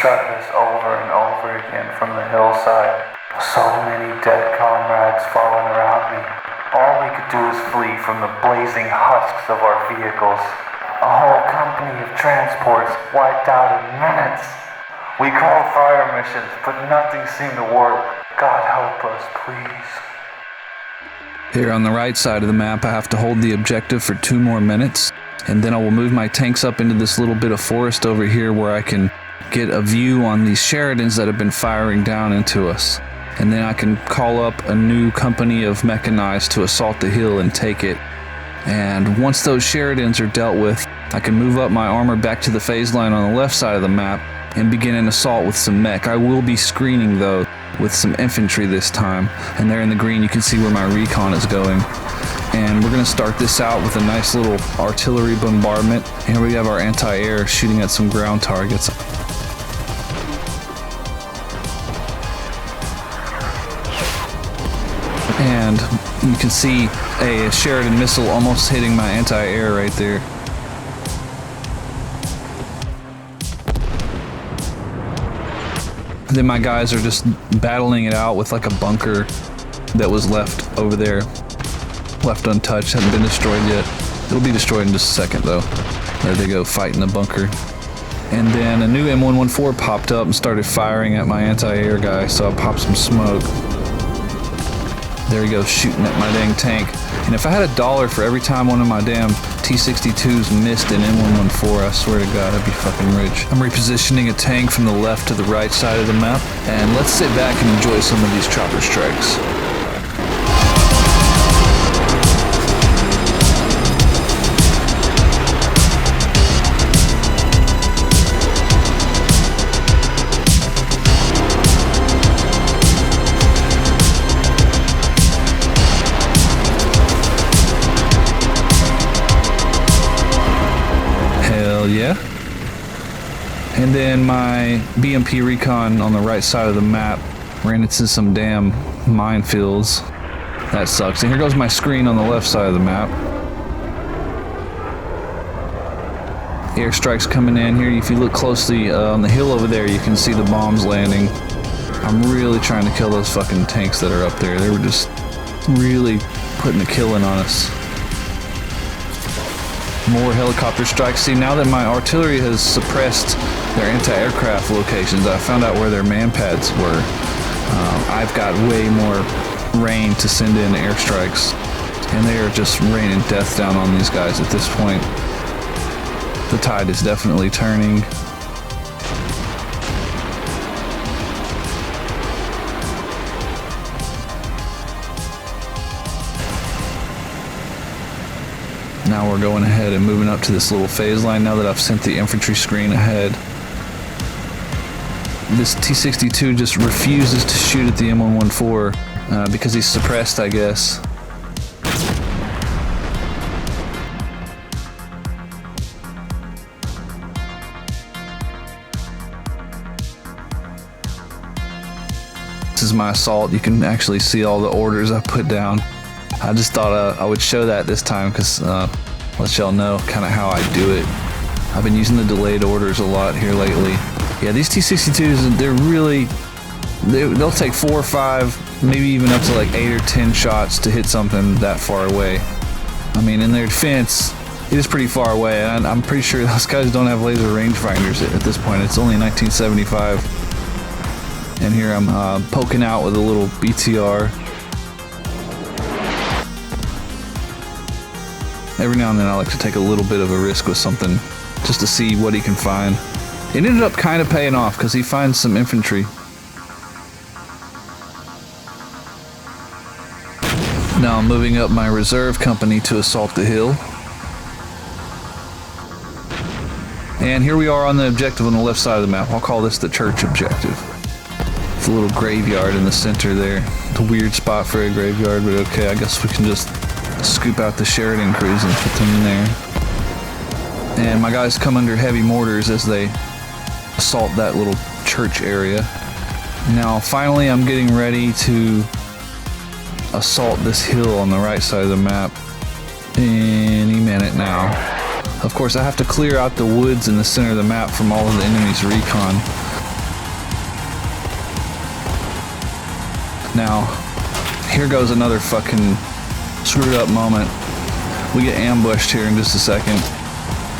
shot this over and over again from the hillside. So many dead comrades falling around me. All we could do is flee from the blazing husks of our vehicles. A whole company of transports wiped out in minutes. We called fire missions, but nothing seemed to work. God help us, please. Here on the right side of the map, I have to hold the objective for 2 more minutes, and then I will move my tanks up into this little bit of forest over here where I can get a view on these Sheridans that have been firing down into us. And then I can call up a new company of mechanized to assault the hill and take it. And once those Sheridans are dealt with, I can move up my armor back to the phase line on the left side of the map and begin an assault with some mech. I will be screening though with some infantry this time, and there in the green you can see where my recon is going. And we're going to start this out with a nice little artillery bombardment. And here we have our anti-air shooting at some ground targets. And you can see a Sheridan missile almost hitting my anti-air right there. And then my guys are just battling it out with like a bunker that was left over there, left untouched, hasn't been destroyed yet. It'll be destroyed in just a second though. There they go, fighting the bunker. And then a new M114 popped up and started firing at my anti-air guy, so I popped some smoke. There he goes, shooting at my dang tank. And if I had $1 for every time one of my damn T-62s missed an M114, I swear to God, I'd be fucking rich. I'm repositioning a tank from the left to the right side of the map, and let's sit back and enjoy some of these chopper strikes. Yeah. And then my BMP recon on the right side of the map ran into some damn minefields. That sucks. And here goes my screen on the left side of the map. Airstrikes coming in here. If you look closely on the hill over there, you can see the bombs landing. I'm really trying to kill those fucking tanks that are up there. They were just really putting a killing on us. More helicopter strikes. See, now that my artillery has suppressed their anti-aircraft locations, I found out where their man-pads were. I've got way more rain to send in airstrikes, and they are just raining death down on these guys at this point. The tide is definitely turning. Now we're going ahead and moving up to this little phase line now that I've sent the infantry screen ahead. This T-62 just refuses to shoot at the M114 because he's suppressed, I guess. This is my assault. You can actually see all the orders I put down. I just thought I would show that this time because let y'all know kind of how I do it. I've been using the delayed orders a lot here lately. Yeah, these T-62s, they'll take 4 or 5, maybe even up to like 8 or 10 shots to hit something that far away. I mean, in their defense, it is pretty far away, and I'm pretty sure those guys don't have laser rangefinders at this point. It's only 1975. And here I'm poking out with a little BTR. Every now and then I like to take a little bit of a risk with something just to see what he can find. It ended up kind of paying off because he finds some infantry. Now I'm moving up my reserve company to assault the hill. And here we are on the objective on the left side of the map. I'll call this the church objective. It's a little graveyard in the center there. It's a weird spot for a graveyard, but okay, I guess we can just scoop out the Sheridan crews and put them in there. And my guys come under heavy mortars as they assault that little church area. Now finally I'm getting ready to assault this hill on the right side of the map any minute now. Of course I have to clear out the woods in the center of the map from all of the enemy's recon. Now, here goes another fucking screwed up moment. We get ambushed here in just a second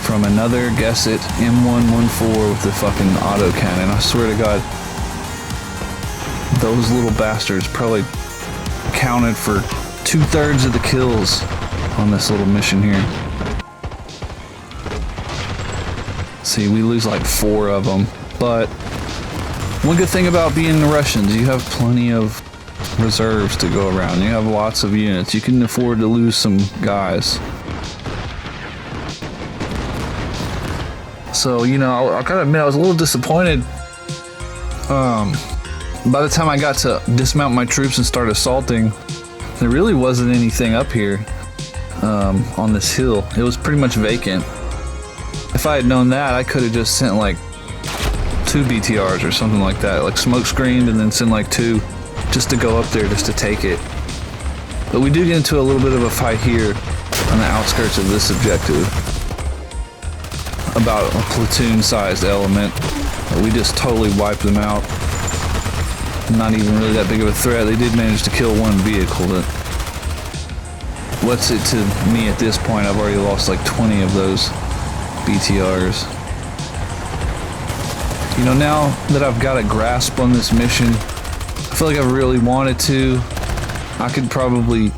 from another, guess it, M114 with the fucking autocannon. I swear to God, those little bastards probably counted for 2/3 of the kills on this little mission here. See, we lose like 4 of them, but one good thing about being the Russians, you have plenty of reserves to go around. You have lots of units. You can afford to lose some guys. So, you know, I gotta admit, I was a little disappointed. By the time I got to dismount my troops and start assaulting, there really wasn't anything up here on this hill. It was pretty much vacant. If I had known that, I could have just sent like 2 BTRs or something like that, like smoke screened and then send like 2 just to go up there just to take it. But we do get into a little bit of a fight here on the outskirts of this objective about a platoon-sized element. We just totally wiped them out. Not even really that big of a threat. They did manage to kill 1 vehicle. But what's it to me at this point? I've already lost like 20 of those BTRs. You know, now that I've got a grasp on this mission, I feel like I really wanted to. I could probably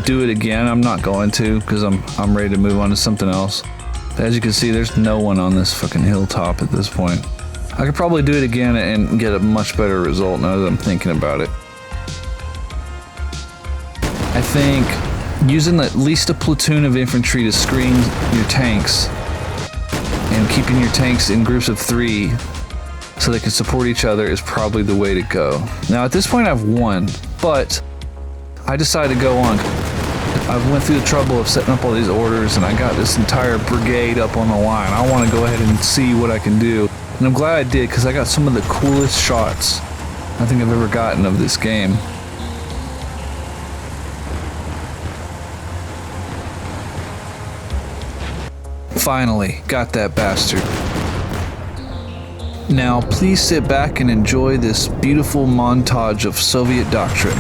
do it again. I'm not going to, because I'm ready to move on to something else. As you can see, there's no one on this fucking hilltop at this point. I could probably do it again and get a much better result now that I'm thinking about it. I think using at least a platoon of infantry to screen your tanks and keeping your tanks in groups of 3 so they can support each other is probably the way to go. Now at this point I've won, but I decided to go on. I went through the trouble of setting up all these orders and I got this entire brigade up on the line. I want to go ahead and see what I can do. And I'm glad I did, because I got some of the coolest shots I think I've ever gotten of this game. Finally, got that bastard. Now, please sit back and enjoy this beautiful montage of Soviet doctrine.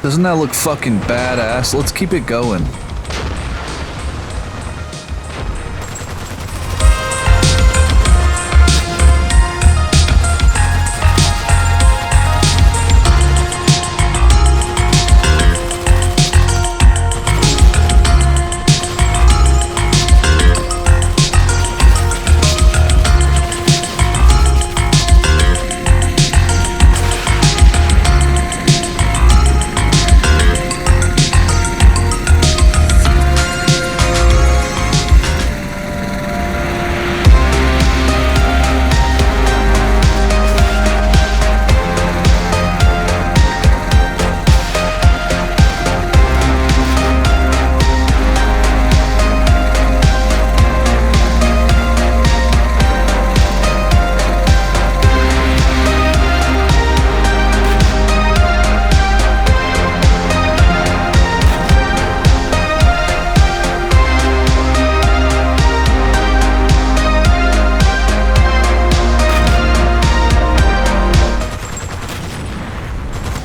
Doesn't that look fucking badass? Let's keep it going.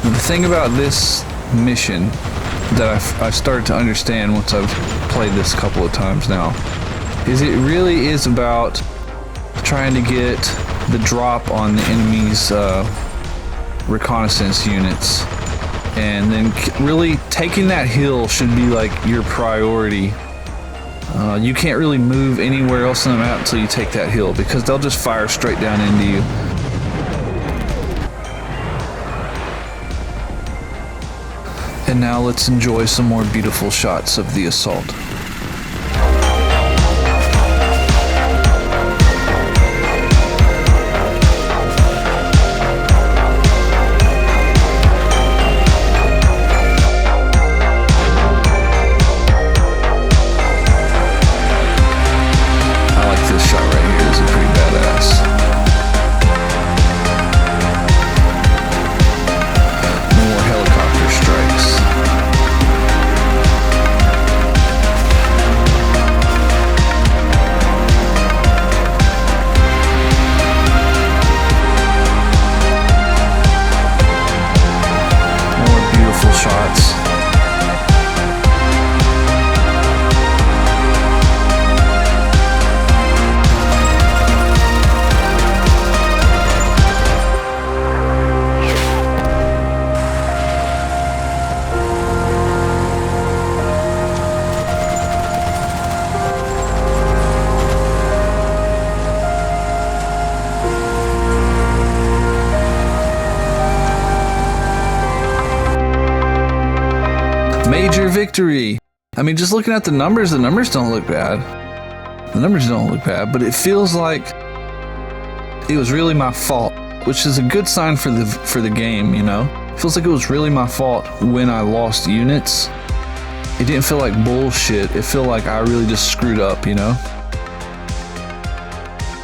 The thing about this mission that I've started to understand once I've played this a couple of times now is it really is about trying to get the drop on the enemy's reconnaissance units, and then really taking that hill should be like your priority. You can't really move anywhere else on the map until you take that hill, because they'll just fire straight down into you. And now let's enjoy some more beautiful shots of the assault. near victory. I mean, just looking at the numbers don't look bad. The numbers don't look bad, but it feels like it was really my fault, which is a good sign for the game, you know? It feels like it was really my fault when I lost units. It didn't feel like bullshit. It felt like I really just screwed up, you know?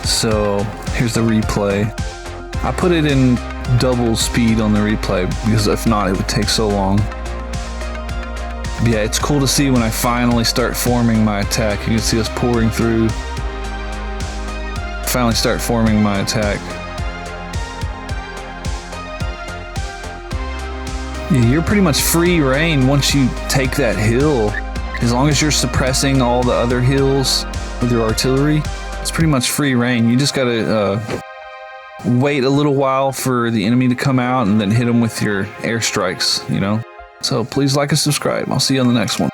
So, here's the replay. I put it in double speed on the replay because if not, it would take so long. But yeah, it's cool to see when I finally start forming my attack. You can see us pouring through. Finally start forming my attack. Yeah, you're pretty much free reign once you take that hill. As long as you're suppressing all the other hills with your artillery, it's pretty much free reign. You just gotta wait a little while for the enemy to come out and then hit them with your airstrikes, you know? So please like and subscribe. I'll see you on the next one.